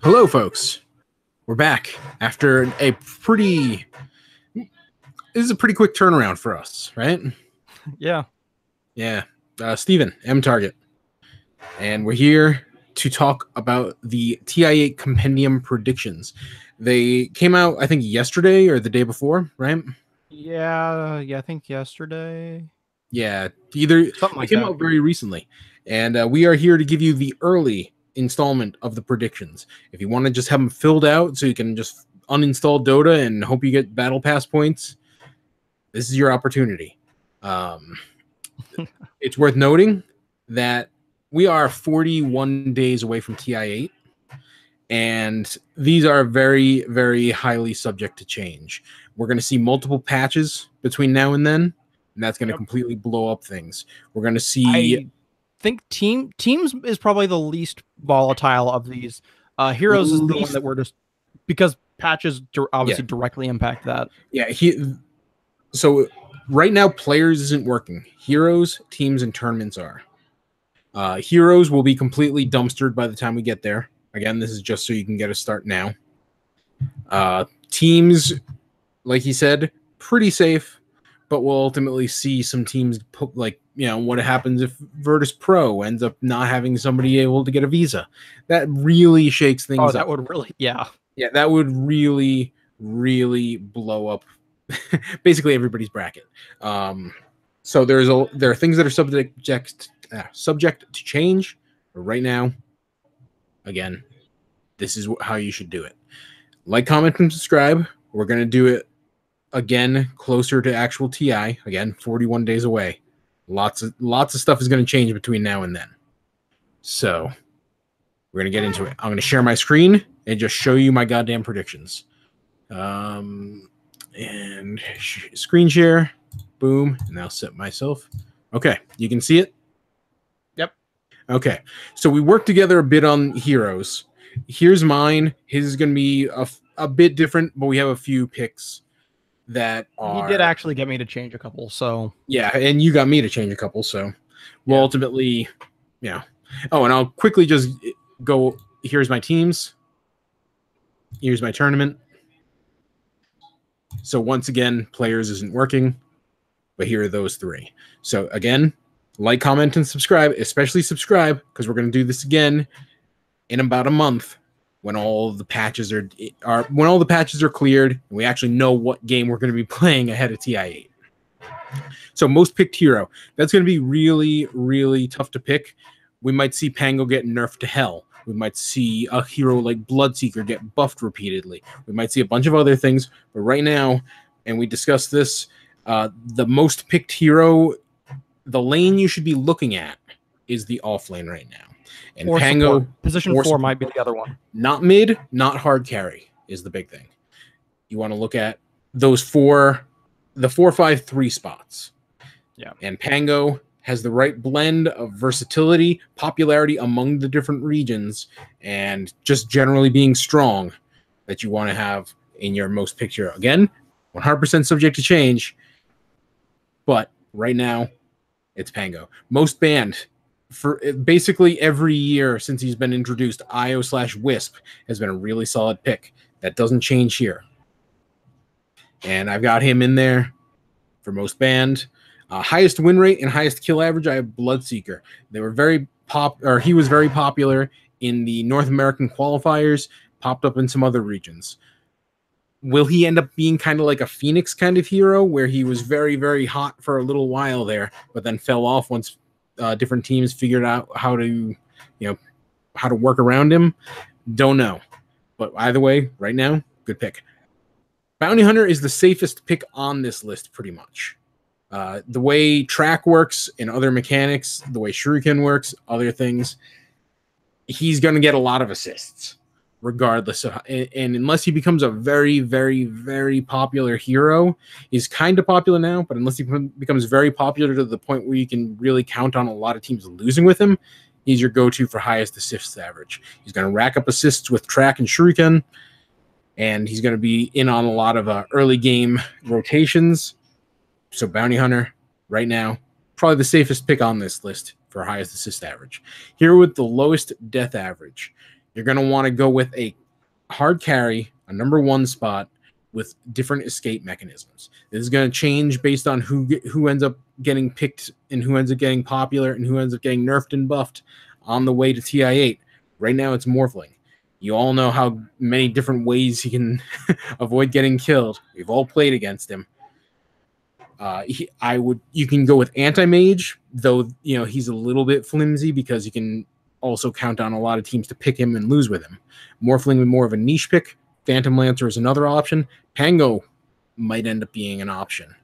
Hello, folks. We're back after a pretty. This is a pretty quick turnaround for us, right? Yeah. Yeah. Steven, MTarget. And we're here to talk about the TI8 Compendium predictions. They came out, I think, yesterday or the day before, right? Yeah, I think yesterday. Yeah, either Something they like came that. out very recently. And we are here to give you the early installment of the predictions. If you want to just have them filled out so you can just uninstall Dota and hope you get battle pass points, this is your opportunity. It's worth noting that we are 41 days away from TI8, and these are very, very highly subject to change. We're going to see multiple patches between now and then, and that's going to completely blow up things. We're going to see. I think teams is probably the least volatile of these. Heroes is the one that we're just because patches obviously directly impact that. Yeah, so right now players isn't working. Heroes, teams, and tournaments are. Heroes will be completely dumpstered by the time we get there. Again, this is just so you can get a start now. Teams, like he said, pretty safe, but we'll ultimately see some teams put, like, what happens if Virtus Pro ends up not having somebody able to get a visa. That really shakes things up. That would really, yeah, that would really, really blow up basically everybody's bracket. So there are things that are subject to change. But right now, again, this is how you should do it. Like, comment, and subscribe. We're going to do it again closer to actual TI. Again, 41 days away. Lots of stuff is going to change between now and then. So we're going to get into it. I'm going to share my screen and just show you my goddamn predictions. And screen share. Boom. And I'll set myself. Okay. You can see it? Yep. Okay. So we worked together a bit on heroes. Here's mine. His is going to be a bit different, but we have a few picks that are... He did actually get me to change a couple, so... Yeah, and you got me to change a couple, so we'll ultimately... Yeah. Oh, and I'll quickly just go... Here's my teams. Here's my tournament. So once again, players isn't working, but here are those three. So again, like, comment, and subscribe, especially subscribe, because we're going to do this again in about a month when all the patches are cleared and we actually know what game we're going to be playing ahead of TI8. So most picked hero, that's going to be really, really tough to pick. We might see Pango get nerfed to hell. We might see a hero like Bloodseeker get buffed repeatedly. We might see a bunch of other things, but right now, and we discussed this, the most picked hero, the lane you should be looking at is the off lane right now. And or Pango support. Position 4 might be the other one. Not mid, not hard carry is the big thing. You want to look at those the 4-5-3 spots. Yeah. And Pango has the right blend of versatility, popularity among the different regions, and just generally being strong that you want to have in your most picked hero. Again, 100% subject to change, but right now it's Pango. Most banned. For basically every year since he's been introduced, IO/Wisp has been a really solid pick. That doesn't change here. And I've got him in there for most banned. Highest win rate and highest kill average, I have Bloodseeker. They were he was very popular in the North American qualifiers, popped up in some other regions. Will he end up being kind of like a Phoenix kind of hero where he was very, very hot for a little while there, but then fell off once different teams figured out how to work around him? Don't know. But either way, right now, good pick. Bounty Hunter is the safest pick on this list, pretty much. The way track works and other mechanics, the way Shuriken works, other things, he's going to get a lot of assists, regardless of, and unless he becomes a very, very, very popular hero. He's kind of popular now, but unless he becomes very popular to the point where you can really count on a lot of teams losing with him, he's your go-to for highest assists average. He's going to rack up assists with track and Shuriken, and he's going to be in on a lot of early game rotations. So Bounty Hunter, right now, probably the safest pick on this list for highest assist average. Here with the lowest death average, you're going to want to go with a hard carry, a number 1 spot with different escape mechanisms. This is going to change based on who ends up getting picked and who ends up getting popular and who ends up getting nerfed and buffed on the way to TI8. Right now, it's Morphling. You all know how many different ways he can avoid getting killed. We've all played against him. You can go with Anti-Mage, though he's a little bit flimsy because you can also count on a lot of teams to pick him and lose with him. Morphling with more of a niche pick. Phantom Lancer is another option. Pango might end up being an option.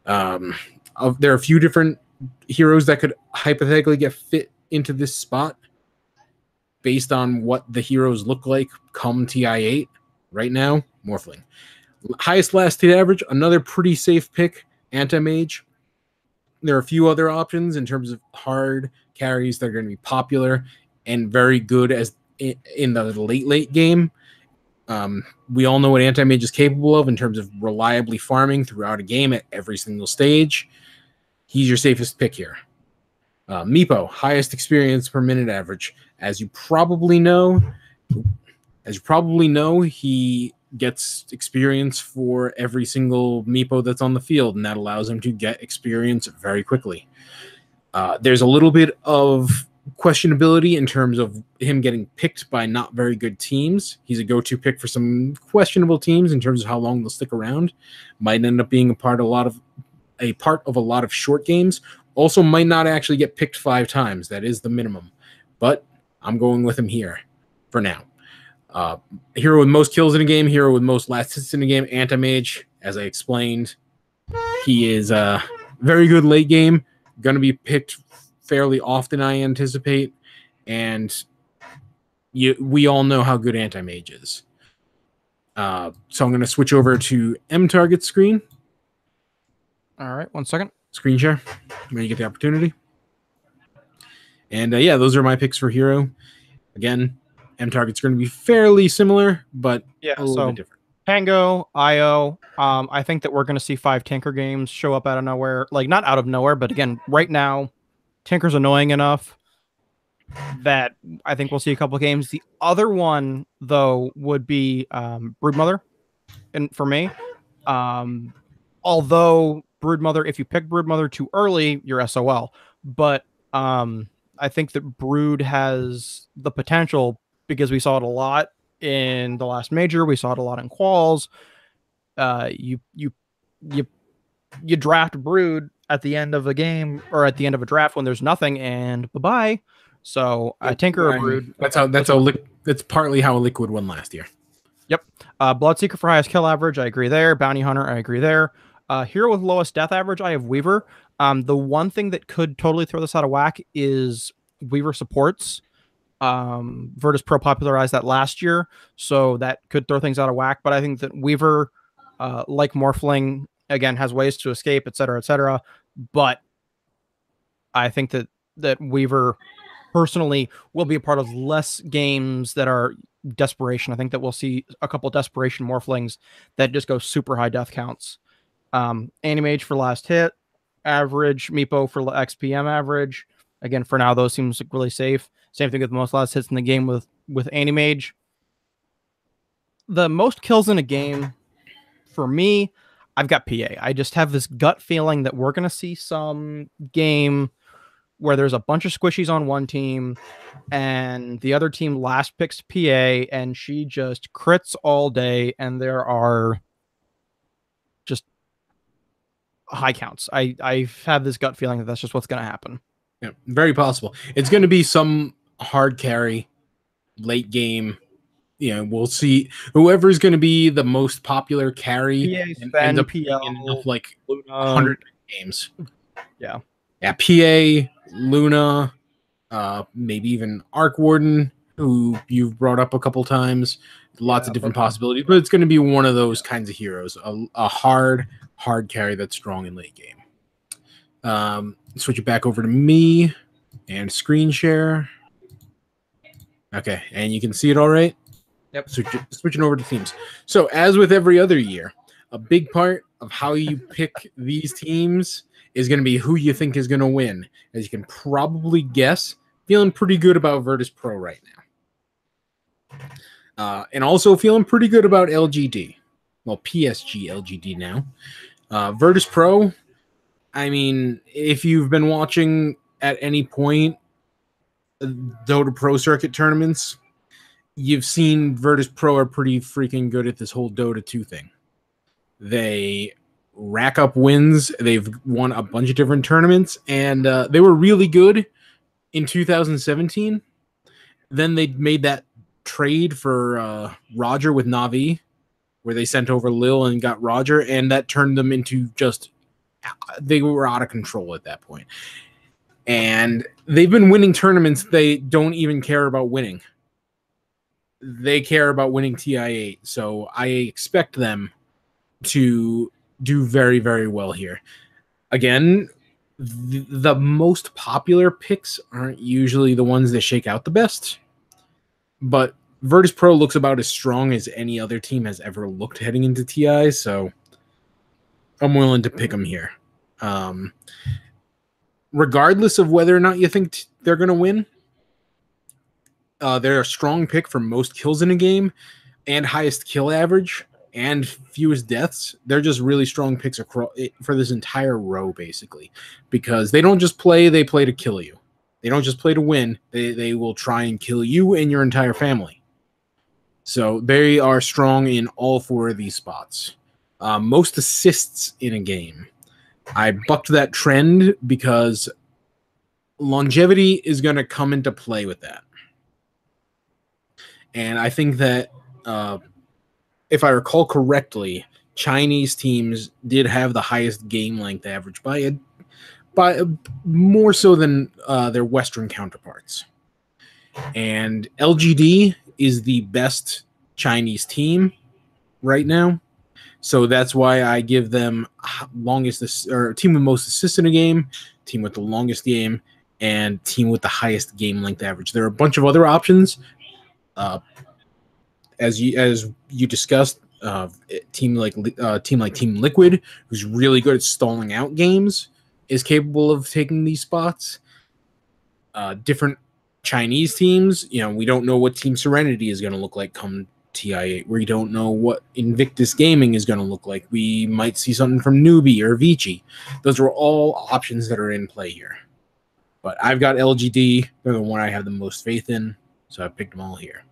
There are a few different heroes that could hypothetically get fit into this spot based on what the heroes look like come TI8. Right now, Morphling. Highest last hit average, another pretty safe pick, Anti-Mage. There are a few other options in terms of hard carries that are going to be popular and very good as in the late game. We all know what Anti-Mage is capable of in terms of reliably farming throughout a game at every single stage. He's your safest pick here. Meepo, highest experience per minute average. As you probably know, he gets experience for every single Meepo that's on the field, and that allows him to get experience very quickly. There's a little bit of questionability in terms of him getting picked by not very good teams. He's a go-to pick for some questionable teams in terms of how long they'll stick around. Might end up being a part of a lot of short games. Also might not actually get picked 5 times. That is the minimum. But I'm going with him here for now. Hero with most kills in a game, hero with most last hits in a game, Anti-Mage, as I explained. He is very good late game. Going to be picked fairly often, I anticipate. And we all know how good Anti-Mage is. So I'm going to switch over to MTarget screen. All right, 1 second. Screen share when you get the opportunity. And those are my picks for hero. Again, MTarget's going to be fairly similar, but a little bit different. Pango, IO. I think that we're going to see 5 Tinker games show up out of nowhere. Like, not out of nowhere, but again, right now, Tinker's annoying enough that I think we'll see a couple of games. The other one, though, would be Broodmother, and for me. Although Broodmother, if you pick Broodmother too early, you're SOL. But I think that Brood has the potential, because we saw it a lot in the last major. We saw it a lot in quals. You draft Brood at the end of a game or at the end of a draft when there's nothing, and bye-bye. So Tinker or Brood. That's partly how Liquid won last year. Yep. Bloodseeker for highest kill average, I agree there. Bounty Hunter, I agree there. Hero with lowest death average, I have Weaver. The one thing that could totally throw this out of whack is Weaver supports. Virtus Pro popularized that last year, so that could throw things out of whack. But I think that Weaver, like Morphling, again, has ways to escape, etc., etc. But I think that Weaver personally will be a part of less games that are desperation. I think that we'll see a couple desperation Morphlings that just go super high death counts. Anti-Mage for last hit average, Meepo for XPM average. Again, for now, those seems really safe. Same thing with most last hits in the game with Anti-Mage. The most kills in a game, for me, I've got PA. I just have this gut feeling that we're going to see some game where there's a bunch of squishies on one team and the other team last picks PA and she just crits all day and there are just high counts. I've had this gut feeling that that's just what's going to happen. Yeah, very possible. It's going to be some hard carry late game. We'll see whoever's going to be the most popular carry and ends up in enough like 100 games. Yeah. PA, Luna, maybe even Arc Warden, who you've brought up a couple times. Lots of different possibilities, but it's going to be one of those kinds of heroes, a hard carry that's strong in late game. Switch it back over to me and screen share. Okay, and you can see it all right? Yep. Switching over to teams. So as with every other year, a big part of how you pick these teams is going to be who you think is going to win. As you can probably guess, feeling pretty good about Virtus Pro right now. And also feeling pretty good about LGD. Well, PSG LGD now. Virtus Pro, I mean, if you've been watching at any point Dota Pro circuit tournaments, you've seen Virtus Pro are pretty freaking good at this whole Dota 2 thing. They rack up wins. They've won a bunch of different tournaments, and they were really good in 2017. Then they made that trade for Roger with Navi, where they sent over Lil and got Roger, and that turned them into just they were out of control at that point. And they've been winning tournaments. They don't even care about winning. They care about winning TI8. So I expect them to do very, very well here. Again, the most popular picks aren't usually the ones that shake out the best. But Virtus Pro looks about as strong as any other team has ever looked heading into TI, so I'm willing to pick them here. Regardless of whether or not you think they're going to win, they're a strong pick for most kills in a game and highest kill average and fewest deaths. They're just really strong picks for this entire row, basically, because they don't just play, they play to kill you. They don't just play to win. They will try and kill you and your entire family. So they are strong in all four of these spots. Most assists in a game. I bucked that trend because longevity is going to come into play with that. And I think that if I recall correctly, Chinese teams did have the highest game length average by more so than their Western counterparts. And LGD is the best Chinese team right now. So that's why I give them team with most assists in a game, team with the longest game, and team with the highest game length average. There are a bunch of other options. As you discussed, team like Team Liquid, who's really good at stalling out games, is capable of taking these spots. Different Chinese teams, we don't know what Team Serenity is going to look like come TI8. We don't know what Invictus Gaming is going to look like. We might see something from Newbie or Vici. Those are all options that are in play here. But I've got LGD. They're the one I have the most faith in, so I picked them all here.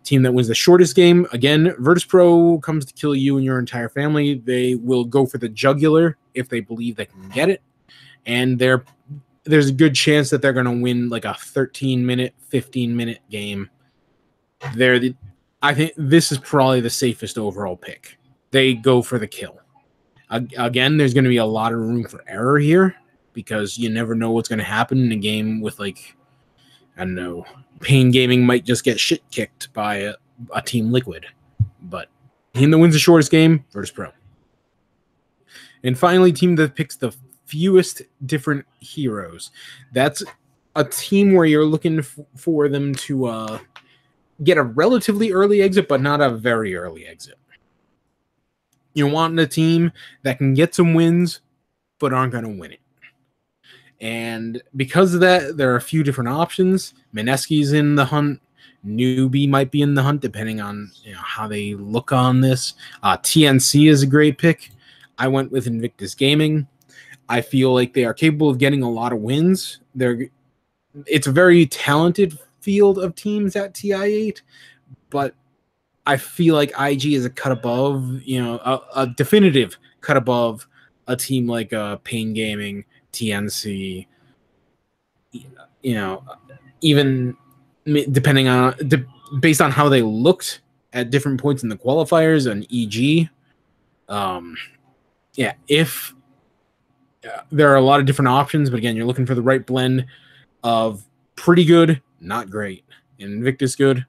Team that wins the shortest game, again, Virtus Pro comes to kill you and your entire family. They will go for the jugular if they believe they can get it. And there's a good chance that they're going to win like a 13-minute, 15-minute game. I think this is probably the safest overall pick. They go for the kill. Again, there's going to be a lot of room for error here because you never know what's going to happen in a game with, like, I don't know, Pain Gaming might just get shit kicked by a Team Liquid. But team that wins the shortest game, Virtus Pro. And finally, team that picks the fewest different heroes. That's a team where you're looking for them to get a relatively early exit, but not a very early exit. You want a team that can get some wins, but aren't going to win it. And because of that, there are a few different options. Mineski's in the hunt. Newbie might be in the hunt, depending on how they look on this. TNC is a great pick. I went with Invictus Gaming. I feel like they are capable of getting a lot of wins. It's a very talented field of teams at TI8, but I feel like IG is a cut above, a definitive cut above a team like Pain Gaming, TNC, even depending on based on how they looked at different points in the qualifiers and EG. If there are a lot of different options, but again, you're looking for the right blend of pretty good, not great, and Invictus good,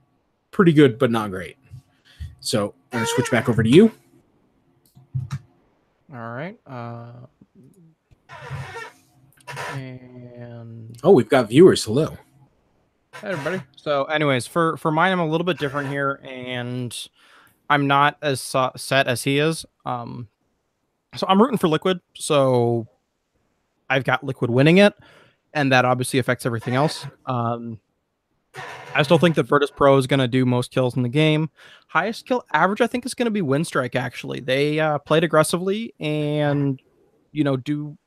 pretty good, but not great. So I'm going to switch back over to you. All right. And we've got viewers. Hello. Hey, everybody. So anyways, for mine, I'm a little bit different here, and I'm not as set as he is. So I'm rooting for Liquid. So I've got Liquid winning it, and that obviously affects everything else. I still think that Virtus Pro is going to do most kills in the game. Highest kill average, I think, is going to be Winstrike, actually. They played aggressively and, do,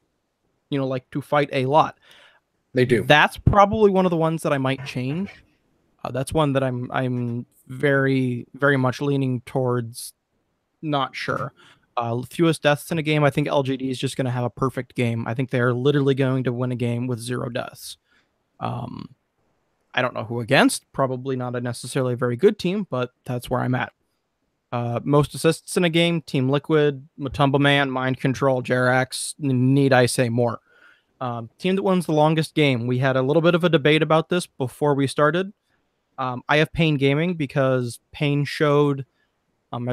like to fight a lot. They do. That's probably one of the ones that I might change. That's one that I'm very, very much leaning towards not sure. Fewest deaths in a game, I think LGD is just going to have a perfect game. I think they're literally going to win a game with 0 deaths. I don't know who against. Probably not a necessarily very good team, but that's where I'm at. Most assists in a game, Team Liquid, Matumba Man, Mind Control, Jerax. Need I say more? Team that wins the longest game. We had a little bit of a debate about this before we started. I have Pain Gaming because Pain has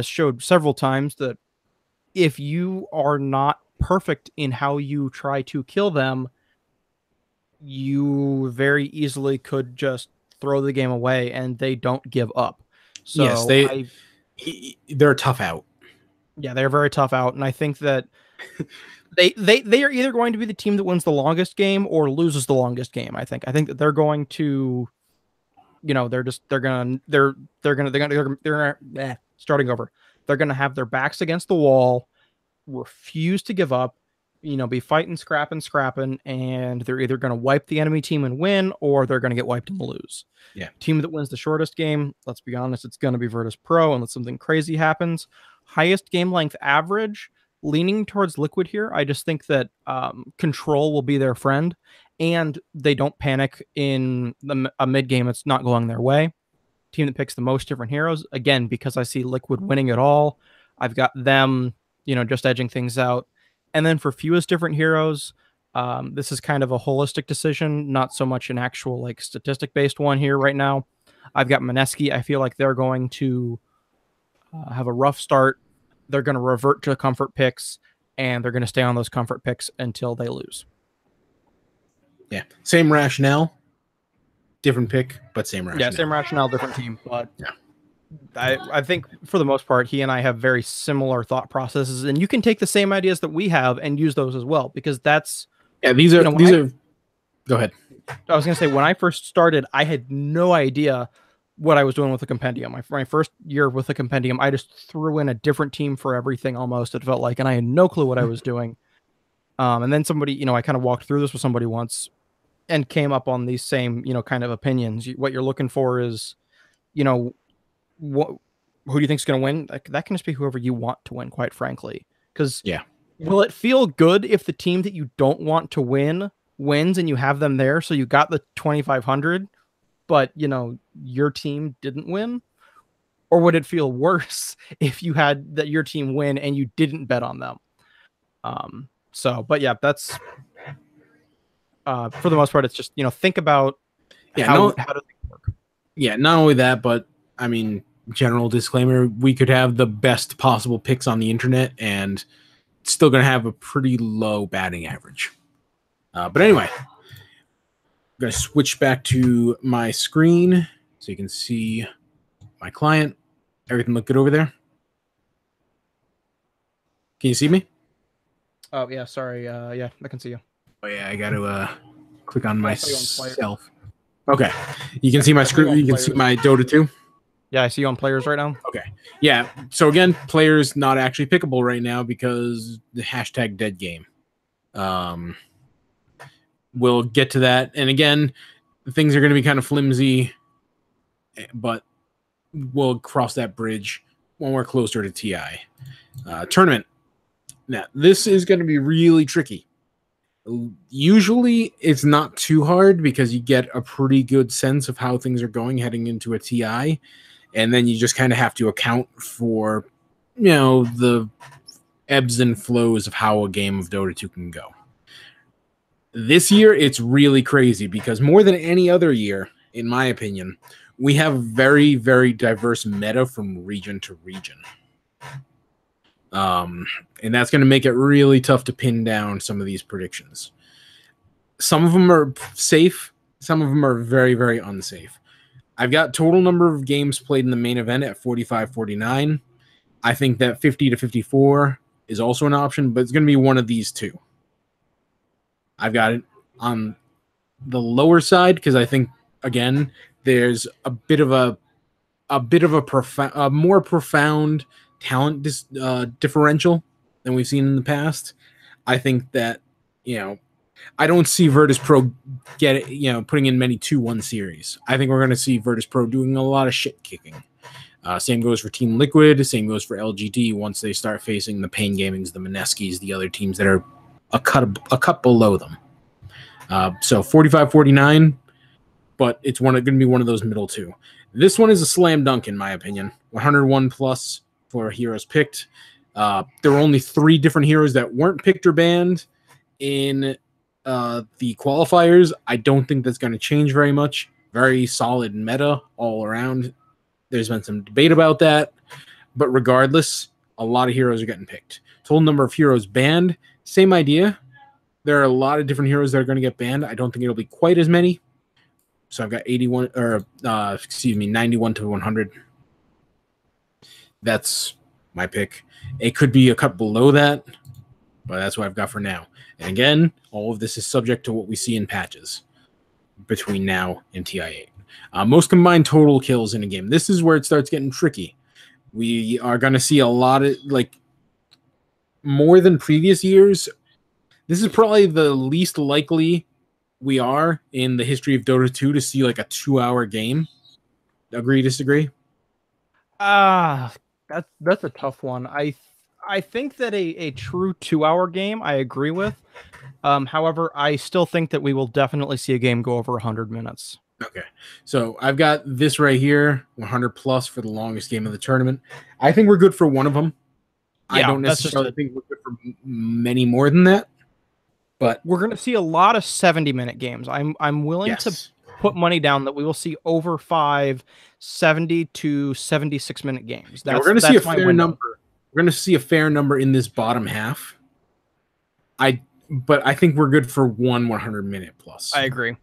showed several times that if you are not perfect in how you try to kill them, you very easily could just throw the game away, and they don't give up. So yes, they're a tough out. Yeah, they're very tough out, and I think that they are either going to be the team that wins the longest game or loses the longest game. I think that they're going to, starting over. They're gonna have their backs against the wall, refuse to give up, be fighting, scrapping, and they're either going to wipe the enemy team and win, or they're going to get wiped and lose. Yeah. Team that wins the shortest game, let's be honest, it's going to be Virtus Pro unless something crazy happens. Highest game length average, leaning towards Liquid here. I just think that control will be their friend, and they don't panic in a mid game that's not going their way. Team that picks the most different heroes, again, because I see Liquid winning it all, I've got them, just edging things out. And then for fewest different heroes, this is kind of a holistic decision, not so much an actual like statistic-based one here right now. I've got Mineski. I feel like they're going to have a rough start. They're going to revert to comfort picks, and they're going to stay on those comfort picks until they lose. Yeah, same rationale, different pick, but same rationale. Yeah, same rationale, different team. But yeah. I think for the most part, he and I have very similar thought processes, and you can take the same ideas that we have and use those as well, because that's these are go ahead. I was going to say, when I first started, I had no idea what I was doing with the Compendium. My first year with the Compendium, I just threw in a different team for everything almost, it felt like, and I had no clue what I was doing. And then somebody, I kind of walked through this with somebody once and came up on these same, kind of opinions. What you're looking for is, who do you think is going to win? That can just be whoever you want to win, quite frankly. Because will it feel good if the team that you don't want to win wins and you have them there, so you got the 2,500, but your team didn't win? Or would it feel worse if you had your team win and you didn't bet on them? But yeah, that's for the most part, it's just think about how does it work. Yeah, not only that, but I mean, general disclaimer, we could have the best possible picks on the internet and still going to have a pretty low batting average. But anyway, I'm going to switch back to my screen so you can see my client. Everything look good over there? Can you see me? Oh, yeah, sorry. Yeah, I can see you. Oh, yeah, I got to click on myself. Okay. You can see my screen. You can see my Dota 2. Yeah, I see you on players right now. Okay. Yeah. So again, players not actually pickable right now because the hashtag dead game. We'll get to that. And again, things are going to be kind of flimsy, but we'll cross that bridge when we're closer to TI. Tournament. Now, this is going to be really tricky. Usually, it's not too hard because you get a pretty good sense of how things are going heading into a TI. And then you just kind of have to account for, the ebbs and flows of how a game of Dota 2 can go. This year, it's really crazy because more than any other year, in my opinion, we have very, very diverse meta from region to region. And that's going to make it really tough to pin down some of these predictions. Some of them are safe. Some of them are very, very unsafe. I've got total number of games played in the main event at 45-49. I think that 50 to 54 is also an option, but it's going to be one of these two. I've got it on the lower side because I think, again, there's a more profound talent differential than we've seen in the past. I think that, I don't see Virtus Pro putting in many 2-1 series. I think we're going to see Virtus Pro doing a lot of shit kicking. Same goes for Team Liquid. Same goes for LGD once they start facing the Pain Gamings, the Mineskis, the other teams that are a cut below them. So 45-49, but it's going to be one of those middle two. This one is a slam dunk, in my opinion. 101 plus for heroes picked. There were only 3 different heroes that weren't picked or banned in the qualifiers. I don't think that's going to change very much. Very solid meta all around. There's been some debate about that, but regardless, a lot of heroes are getting picked. Total number of heroes banned, same idea. There are a lot of different heroes that are going to get banned. I don't think it'll be quite as many. So I've got 91 to 100. That's my pick. It could be a cut below that, but that's what I've got for now. And again, all of this is subject to what we see in patches between now and TI8. Most combined total kills in a game. This is where it starts getting tricky. We are going to see a lot of, more than previous years. This is probably the least likely we are in the history of Dota 2 to see a 2-hour game. Agree, disagree? That's a tough one. I think that a true 2-hour game I agree with. However, I still think that we will definitely see a game go over 100 minutes. Okay, so I've got this right here, 100 plus for the longest game of the tournament. I think we're good for one of them. Yeah, I don't necessarily think we're good for many more than that, but we're going to see a lot of 70-minute games. I'm willing to put money down that we will see over 5 70 to 76-minute games. We're going to see a fair number. We're going to see a fair number in this bottom half. But I think we're good for 100-minute plus. I agree.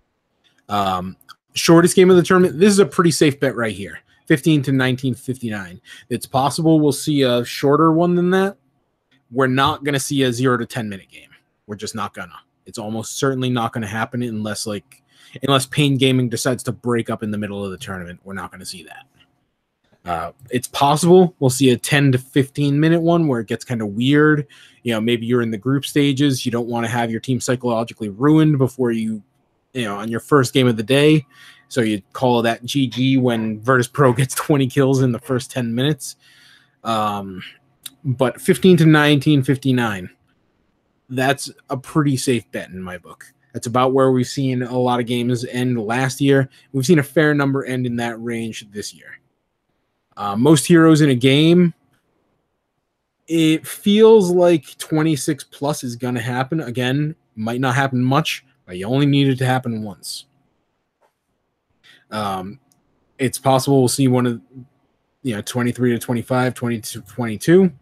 Shortest game of the tournament. This is a pretty safe bet right here. 15 to 19:59. It's possible we'll see a shorter one than that. We're not going to see a 0 to 10-minute game. We're just not gonna. It's almost certainly not going to happen unless Pain Gaming decides to break up in the middle of the tournament. We're not going to see that. It's possible we'll see a 10 to 15-minute one where it gets kind of weird. Maybe you're in the group stages. You don't want to have your team psychologically ruined before you on your first game of the day. So you call that GG when Virtus Pro gets 20 kills in the first 10 minutes. But 15 to 19:59, that's a pretty safe bet in my book. That's about where we've seen a lot of games end last year. We've seen a fair number end in that range this year. Most heroes in a game, it feels like 26 plus is going to happen. Again, might not happen much, but you only need it to happen once. It's possible we'll see one of 23 to 25, 20 to 22,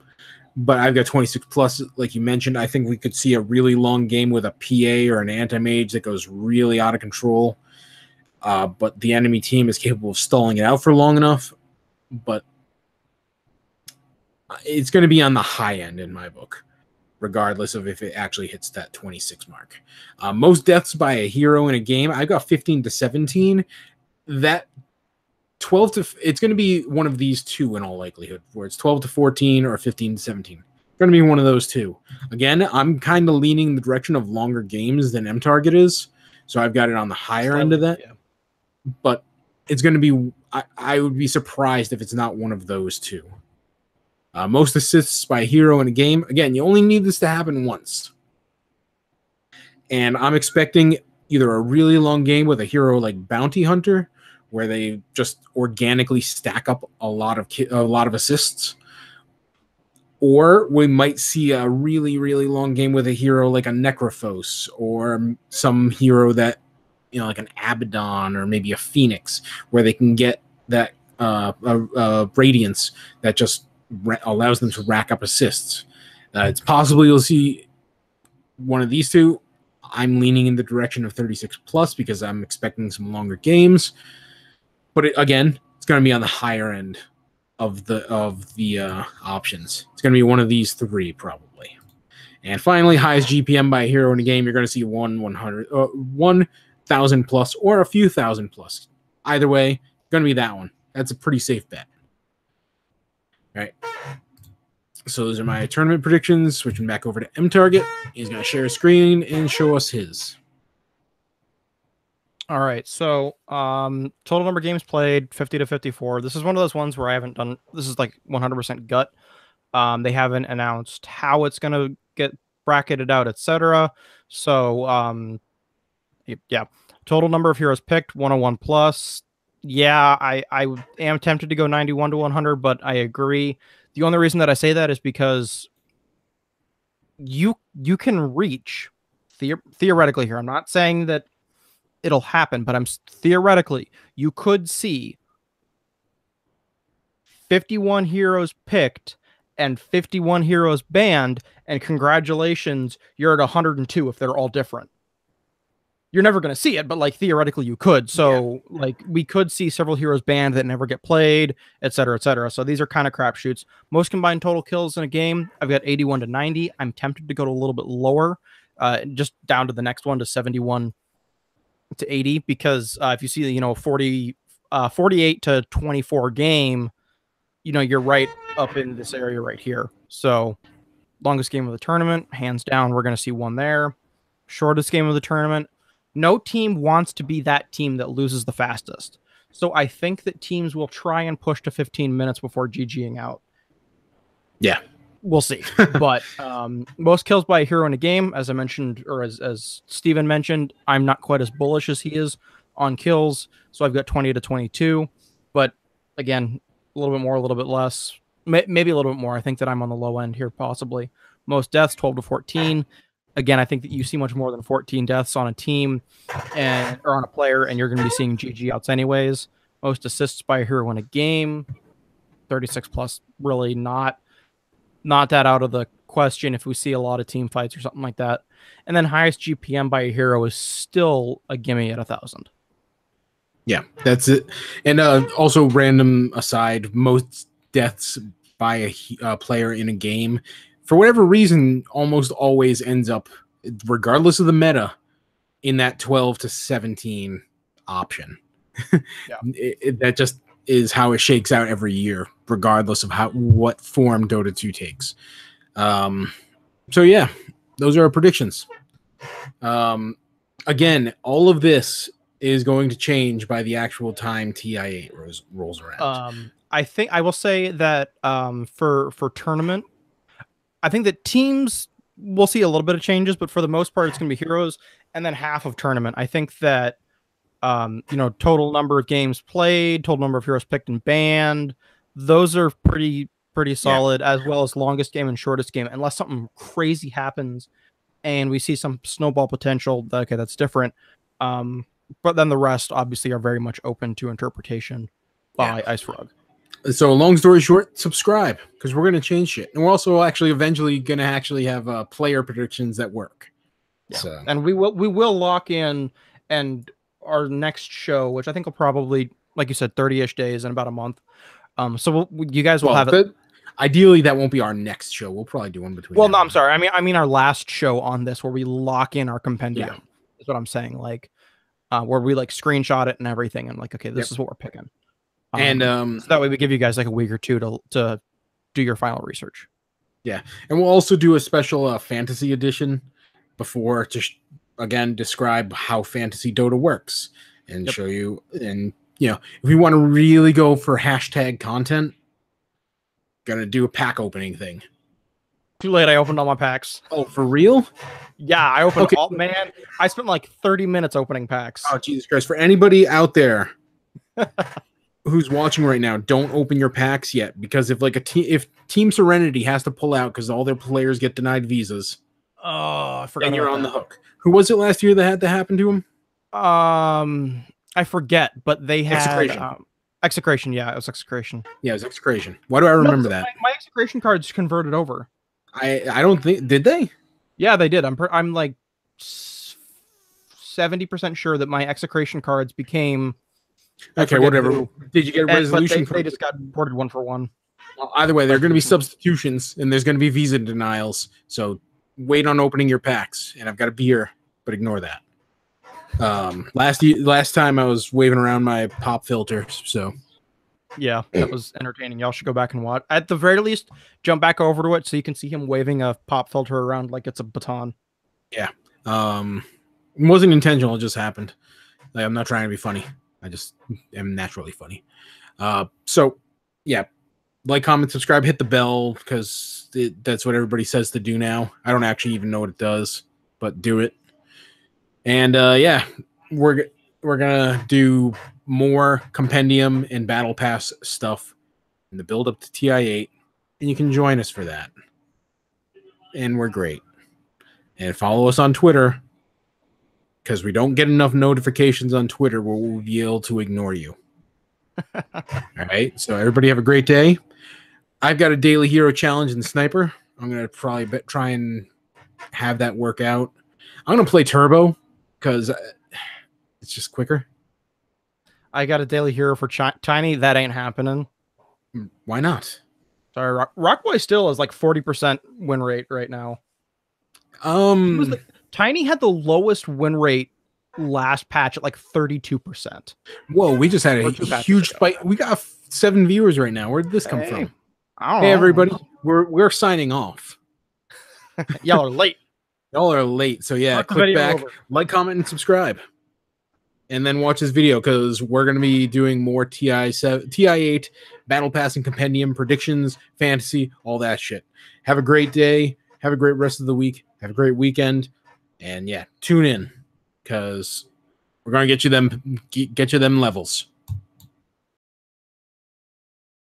but I've got 26 plus, like you mentioned. I think we could see a really long game with a PA or an anti-mage that goes really out of control, but the enemy team is capable of stalling it out for long enough. But it's going to be on the high end in my book, regardless of if it actually hits that 26 mark. Most deaths by a hero in a game, I got 15 to 17. That 12 to, it's going to be one of these two in all likelihood, where it's 12 to 14 or 15 to 17. It's going to be one of those two. Again, I'm kind of leaning in the direction of longer games than MTarget is, so I've got it on the higher end of that. Yeah. But it's going to be, I would be surprised if it's not one of those two. Most assists by a hero in a game. Again, you only need this to happen once. And I'm expecting either a really long game with a hero like Bounty Hunter, where they just organically stack up a lot of assists, or we might see a really, really long game with a hero like a Necrophos, or some hero that, like an Abaddon or maybe a Phoenix, where they can get that Radiance that just allows them to rack up assists. It's possible you'll see one of these two. I'm leaning in the direction of 36 plus because I'm expecting some longer games. But again, it's going to be on the higher end of the options. It's going to be one of these three probably. And finally, highest GPM by a hero in a game, you're going to see 1,000 plus or a few thousand plus. Either way, going to be that one. That's a pretty safe bet. All right. So those are my tournament predictions. Switching back over to MTarget. He's going to share a screen and show us his. All right. So total number of games played, 50 to 54. This is one of those ones where I haven't done, this is like 100% gut. They haven't announced how it's going to get bracketed out, etc. So yeah. Total number of heroes picked, 101 plus. Yeah, I am tempted to go 91 to 100, but I agree. The only reason that I say that is because you can reach theoretically here. I'm not saying that it'll happen, but I'm theoretically you could see 51 heroes picked and 51 heroes banned, and congratulations, you're at 102 if they're all different. You're never going to see it, but like theoretically you could. So like we could see several heroes banned that never get played, et cetera, et cetera. So these are kind of crapshoots. Most combined total kills in a game, I've got 81 to 90. I'm tempted to go to a little bit lower, just down to the next one to 71 to 80, because if you see the 48 to 24 game, you're right up in this area right here. So longest game of the tournament, hands down, we're going to see one there. Shortest game of the tournament. No team wants to be that team that loses the fastest. So I think that teams will try and push to 15 minutes before GGing out. Yeah. We'll see. But most kills by a hero in a game, as I mentioned, or as Steven mentioned, I'm not quite as bullish as he is on kills. So I've got 20 to 22. But again, a little bit more, a little bit less. Maybe a little bit more. I think that I'm on the low end here, possibly. Most deaths, 12 to 14. Again, I think that you see much more than 14 deaths on a team or on a player, and you're going to be seeing GG outs anyways. Most assists by a hero in a game, 36 plus, really not that out of the question if we see a lot of team fights or something like that. And then highest GPM by a hero is still a gimme at 1,000. Yeah, that's it. And also, random aside, most deaths by a player in a game, for whatever reason, almost always ends up, regardless of the meta, in that 12 to 17 option. Yeah. That just is how it shakes out every year, regardless of what form Dota 2 takes. So yeah, those are our predictions. Again, all of this is going to change by the actual time TI8 rolls around. I think I will say that for tournament, I think that teams will see a little bit of changes, but for the most part, it's going to be heroes and then half of tournament. I think that total number of games played, total number of heroes picked and banned, those are pretty solid, as well as longest game and shortest game, unless something crazy happens and we see some snowball potential. Okay, that's different. But then the rest obviously are very much open to interpretation by Ice Frog. So long story short, subscribe, because we're going to change shit. And we're also actually eventually going to actually have player predictions that work. Yeah. So. And we will lock in, and our next show, which I think will probably, like you said, 30-ish days in about a month. So you guys will have it. Ideally, that won't be our next show. We'll probably do one between. Well, no, I'm sorry. I mean our last show on this, where we lock in our compendium. Yeah. Is what I'm saying. Like, where we like screenshot it and everything, and like, okay, this is what we're picking. And so that way we give you guys like a week or two to do your final research. Yeah, and we'll also do a special fantasy edition before to again describe how fantasy Dota works and show you. And if we want to really go for hashtag content, gonna do a pack opening thing. Too late. I opened all my packs. Oh, for real? Yeah, I opened all. Man, I spent like 30 minutes opening packs. Oh, Jesus Christ! For anybody out there who's watching right now, don't open your packs yet, because if Team Serenity has to pull out because all their players get denied visas, I forgot. Then you're on the hook. Who was it last year that had to happen to him? I forget, but they had Execration. Yeah, it was Execration. Yeah, it was Execration. Why do I remember that? My Execration cards converted over. I don't think, did they? Yeah, they did. I'm like 70% sure that my Execration cards became. Okay, whatever. Did you get a resolution? They just got ported 1-for-1. Well, either way, there are going to be substitutions, and there's going to be visa denials. So wait on opening your packs. And I've got a beer, but ignore that. Last time I was waving around my pop filters, so Yeah, that was entertaining. Y'all should go back and watch. At the very least, jump back over to it so you can see him waving a pop filter around like it's a baton. yeah. It wasn't intentional, it just happened. Like, I'm not trying to be funny. I just am naturally funny. So yeah, like, comment, subscribe, hit the bell, because that's what everybody says to do now. I don't actually even know what it does, but do it. And yeah, we're gonna do more Compendium and Battle Pass stuff in the build up to TI8, and you can join us for that. And we're great. And follow us on Twitter, because we don't get enough notifications on Twitter where we'll be able to ignore you. All right. So everybody have a great day. I've got a daily hero challenge in Sniper. I'm gonna probably try and have that work out. I'm gonna play Turbo because it's just quicker. I got a daily hero for Tiny. That ain't happening. Why not? Sorry, Rockboy still is like 40% win rate right now. Tiny had the lowest win rate last patch at like 32%. Whoa, we just had a huge spike. We got 7 viewers right now. Where did this come from? Hey, everybody, we're signing off. Y'all are late. Y'all are late. So yeah, click back, like, comment, and subscribe. And then watch this video, because we're going to be doing more TI8, Battle Pass and Compendium, predictions, fantasy, all that shit. Have a great day. Have a great rest of the week. Have a great weekend. And yeah, tune in, because we're going to get you them levels.